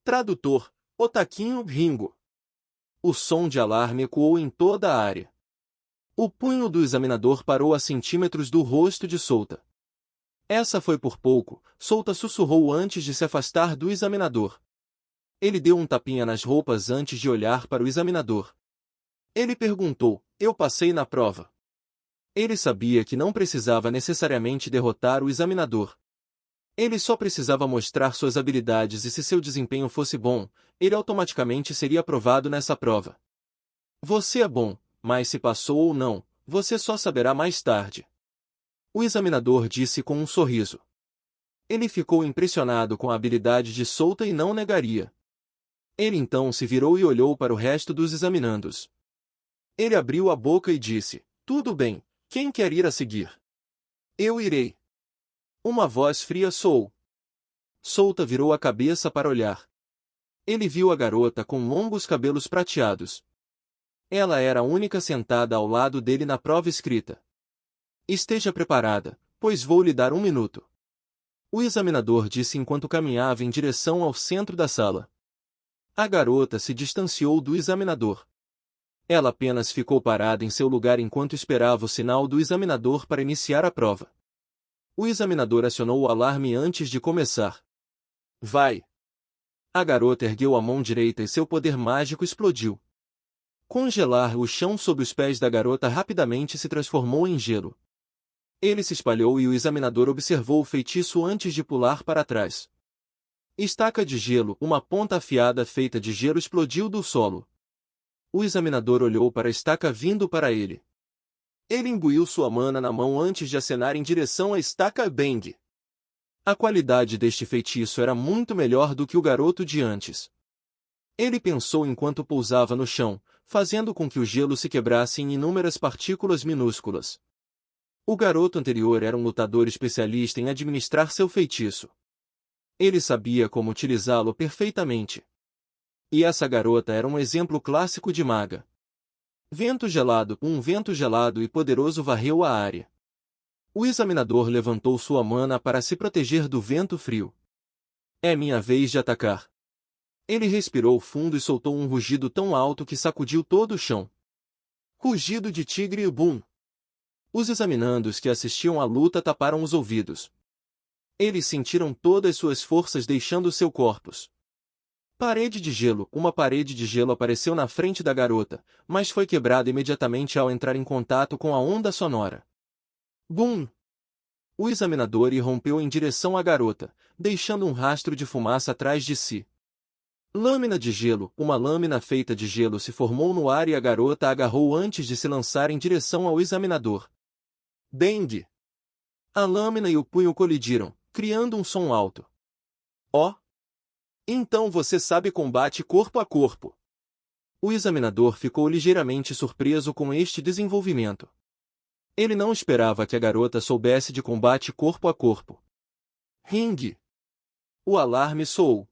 Tradutor, Otaquinho Ringo. O som de alarme ecoou em toda a área. O punho do examinador parou a centímetros do rosto de Souta. Essa foi por pouco, Souta sussurrou antes de se afastar do examinador. Ele deu um tapinha nas roupas antes de olhar para o examinador. Ele perguntou, eu passei na prova. Ele sabia que não precisava necessariamente derrotar o examinador. Ele só precisava mostrar suas habilidades e se seu desempenho fosse bom, ele automaticamente seria aprovado nessa prova. Você é bom, mas se passou ou não, você só saberá mais tarde. O examinador disse com um sorriso. Ele ficou impressionado com a habilidade de Souta e não negaria. Ele então se virou e olhou para o resto dos examinandos. Ele abriu a boca e disse, tudo bem, quem quer ir a seguir? Eu irei. Uma voz fria soou. Souta virou a cabeça para olhar. Ele viu a garota com longos cabelos prateados. Ela era a única sentada ao lado dele na prova escrita. Esteja preparada, pois vou lhe dar 1 minuto. O examinador disse enquanto caminhava em direção ao centro da sala. A garota se distanciou do examinador. Ela apenas ficou parada em seu lugar enquanto esperava o sinal do examinador para iniciar a prova. O examinador acionou o alarme antes de começar. Vai! A garota ergueu a mão direita e seu poder mágico explodiu. Congelar o chão sob os pés da garota rapidamente se transformou em gelo. Ele se espalhou e o examinador observou o feitiço antes de pular para trás. Estaca de gelo, uma ponta afiada feita de gelo explodiu do solo. O examinador olhou para a estaca vindo para ele. Ele imbuiu sua mana na mão antes de acenar em direção à estaca Bang. A qualidade deste feitiço era muito melhor do que o garoto de antes. Ele pensou enquanto pousava no chão, fazendo com que o gelo se quebrasse em inúmeras partículas minúsculas. O garoto anterior era um lutador especialista em administrar seu feitiço. Ele sabia como utilizá-lo perfeitamente. E essa garota era um exemplo clássico de maga. Um vento gelado e poderoso varreu a área. O examinador levantou sua mana para se proteger do vento frio. É minha vez de atacar. Ele respirou fundo e soltou um rugido tão alto que sacudiu todo o chão. Rugido de tigre e boom. Os examinandos que assistiam à luta taparam os ouvidos. Eles sentiram todas suas forças deixando seu corpos. Parede de gelo. Uma parede de gelo apareceu na frente da garota, mas foi quebrada imediatamente ao entrar em contato com a onda sonora. Bum! O examinador irrompeu em direção à garota, deixando um rastro de fumaça atrás de si. Lâmina de gelo. Uma lâmina feita de gelo se formou no ar e a garota a agarrou antes de se lançar em direção ao examinador. Bang! A lâmina e o punho colidiram, criando um som alto. Oh! Então você sabe combate corpo a corpo. O examinador ficou ligeiramente surpreso com este desenvolvimento. Ele não esperava que a garota soubesse de combate corpo a corpo. Ring! O alarme soou.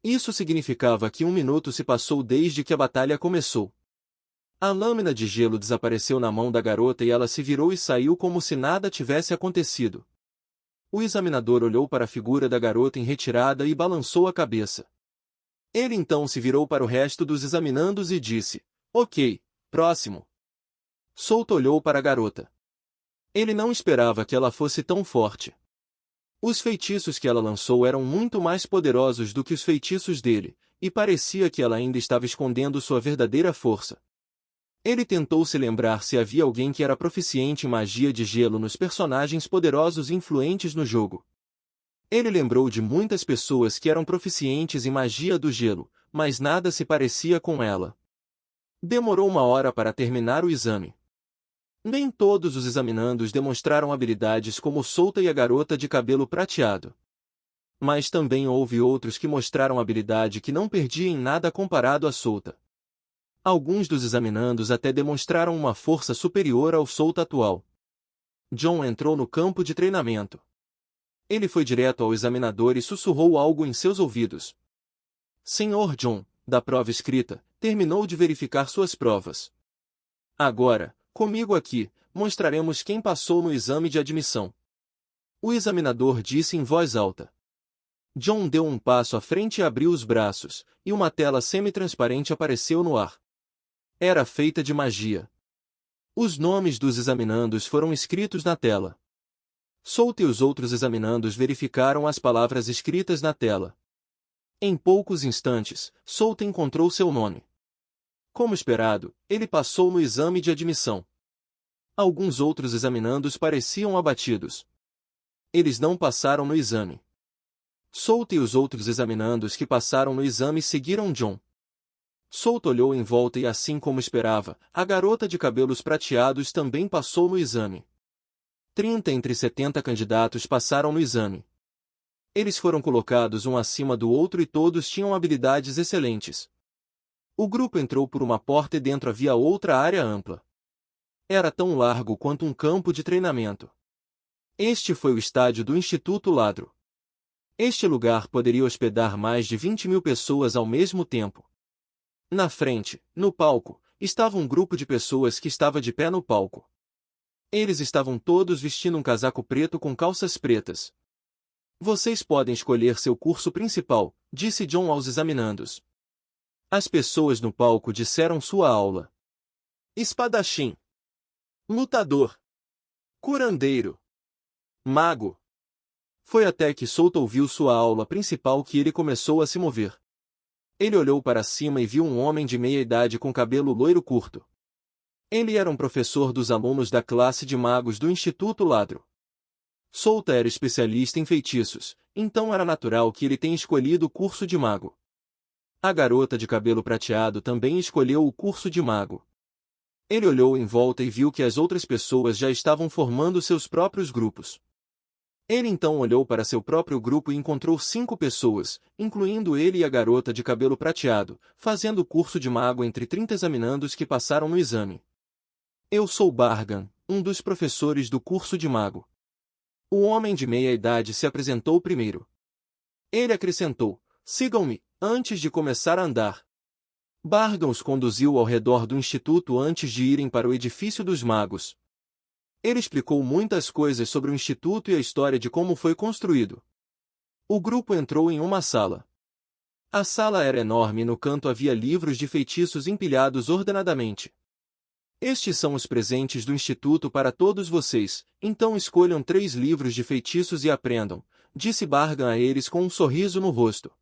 Isso significava que 1 minuto se passou desde que a batalha começou. A lâmina de gelo desapareceu na mão da garota e ela se virou e saiu como se nada tivesse acontecido. O examinador olhou para a figura da garota em retirada e balançou a cabeça. Ele então se virou para o resto dos examinandos e disse, ok, próximo. Souta olhou para a garota. Ele não esperava que ela fosse tão forte. Os feitiços que ela lançou eram muito mais poderosos do que os feitiços dele, e parecia que ela ainda estava escondendo sua verdadeira força. Ele tentou se lembrar se havia alguém que era proficiente em magia de gelo nos personagens poderosos e influentes no jogo. Ele lembrou de muitas pessoas que eram proficientes em magia do gelo, mas nada se parecia com ela. Demorou 1 hora para terminar o exame. Nem todos os examinandos demonstraram habilidades como Souta e a garota de cabelo prateado. Mas também houve outros que mostraram habilidade que não perdia em nada comparado a Souta. Alguns dos examinandos até demonstraram uma força superior ao Souta atual. John entrou no campo de treinamento. Ele foi direto ao examinador e sussurrou algo em seus ouvidos. Senhor John, da prova escrita, terminou de verificar suas provas. Agora, comigo aqui, mostraremos quem passou no exame de admissão. O examinador disse em voz alta. John deu um passo à frente e abriu os braços, e uma tela semi-transparente apareceu no ar. Era feita de magia. Os nomes dos examinandos foram escritos na tela. Salt e os outros examinandos verificaram as palavras escritas na tela. Em poucos instantes, Salt encontrou seu nome. Como esperado, ele passou no exame de admissão. Alguns outros examinandos pareciam abatidos. Eles não passaram no exame. Salt e os outros examinandos que passaram no exame seguiram John. Salt olhou em volta e, assim como esperava, a garota de cabelos prateados também passou no exame. 30 entre 70 candidatos passaram no exame. Eles foram colocados um acima do outro e todos tinham habilidades excelentes. O grupo entrou por uma porta e dentro havia outra área ampla. Era tão largo quanto um campo de treinamento. Este foi o estádio do Instituto Ladro. Este lugar poderia hospedar mais de 20.000 pessoas ao mesmo tempo. Na frente, no palco, estava um grupo de pessoas que estava de pé no palco. Eles estavam todos vestindo um casaco preto com calças pretas. Vocês podem escolher seu curso principal, disse John aos examinandos. As pessoas no palco disseram sua aula. Espadachim. Lutador. Curandeiro. Mago. Foi até que Salt ouviu sua aula principal que ele começou a se mover. Ele olhou para cima e viu um homem de meia idade com cabelo loiro curto. Ele era um professor dos alunos da classe de magos do Instituto Ladro. Salt era especialista em feitiços, então era natural que ele tenha escolhido o curso de mago. A garota de cabelo prateado também escolheu o curso de mago. Ele olhou em volta e viu que as outras pessoas já estavam formando seus próprios grupos. Ele então olhou para seu próprio grupo e encontrou 5 pessoas, incluindo ele e a garota de cabelo prateado, fazendo o curso de mago entre 30 examinandos que passaram no exame. Eu sou Bargan, um dos professores do curso de mago. O homem de meia idade se apresentou primeiro. Ele acrescentou, sigam-me, antes de começar a andar. Bargan os conduziu ao redor do instituto antes de irem para o edifício dos magos. Ele explicou muitas coisas sobre o instituto e a história de como foi construído. O grupo entrou em uma sala. A sala era enorme e no canto havia livros de feitiços empilhados ordenadamente. Estes são os presentes do instituto para todos vocês, então escolham 3 livros de feitiços e aprendam, disse Bargan a eles com um sorriso no rosto.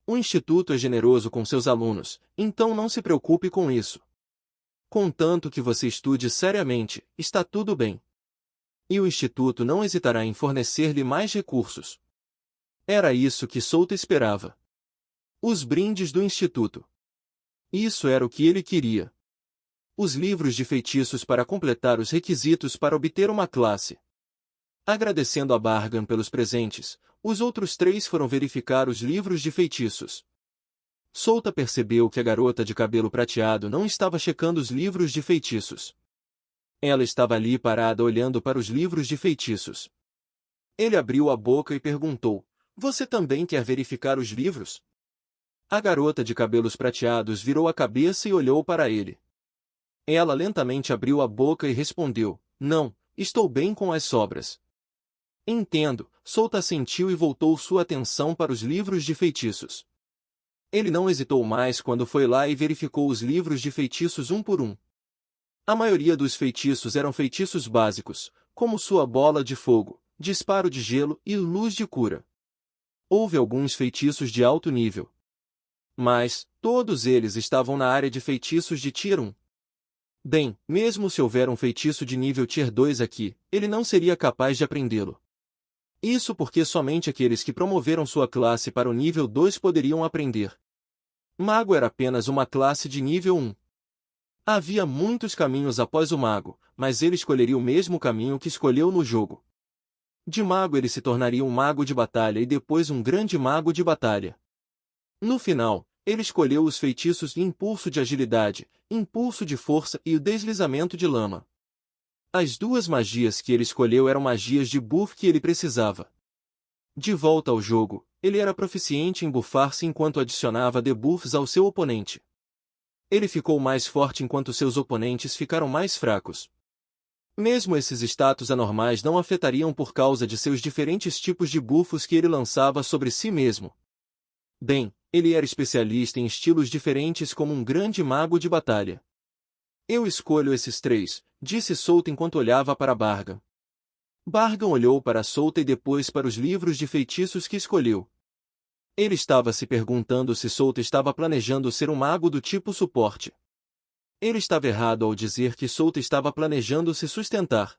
O instituto é generoso com seus alunos, então não se preocupe com isso. Contanto que você estude seriamente, está tudo bem. E o Instituto não hesitará em fornecer-lhe mais recursos. Era isso que Salt esperava. Os brindes do Instituto. Isso era o que ele queria. Os livros de feitiços para completar os requisitos para obter uma classe. Agradecendo a Bargan pelos presentes, os outros 3 foram verificar os livros de feitiços. Salt percebeu que a garota de cabelo prateado não estava checando os livros de feitiços. Ela estava ali parada olhando para os livros de feitiços. Ele abriu a boca e perguntou, você também quer verificar os livros? A garota de cabelos prateados virou a cabeça e olhou para ele. Ela lentamente abriu a boca e respondeu, não, estou bem com as sobras. Entendo, Salt assentiu e voltou sua atenção para os livros de feitiços. Ele não hesitou mais quando foi lá e verificou os livros de feitiços um por um. A maioria dos feitiços eram feitiços básicos, como sua bola de fogo, disparo de gelo e luz de cura. Houve alguns feitiços de alto nível. Mas, todos eles estavam na área de feitiços de Tier 1. Bem, mesmo se houver um feitiço de nível Tier 2 aqui, ele não seria capaz de aprendê-lo. Isso porque somente aqueles que promoveram sua classe para o nível 2 poderiam aprender. Mago era apenas uma classe de nível 1. Havia muitos caminhos após o mago, mas ele escolheria o mesmo caminho que escolheu no jogo. De mago ele se tornaria um mago de batalha e depois um grande mago de batalha. No final, ele escolheu os feitiços de impulso de agilidade, impulso de força e o deslizamento de lama. As 2 magias que ele escolheu eram magias de buff que ele precisava. De volta ao jogo, ele era proficiente em buffar-se enquanto adicionava debuffs ao seu oponente. Ele ficou mais forte enquanto seus oponentes ficaram mais fracos. Mesmo esses status anormais não afetariam por causa de seus diferentes tipos de bufos que ele lançava sobre si mesmo. Bem, ele era especialista em estilos diferentes como um grande mago de batalha. Eu escolho esses três, disse Souta enquanto olhava para Bargan. Bargan olhou para Souta e depois para os livros de feitiços que escolheu. Ele estava se perguntando se Souta estava planejando ser um mago do tipo suporte. Ele estava errado ao dizer que Souta estava planejando se sustentar.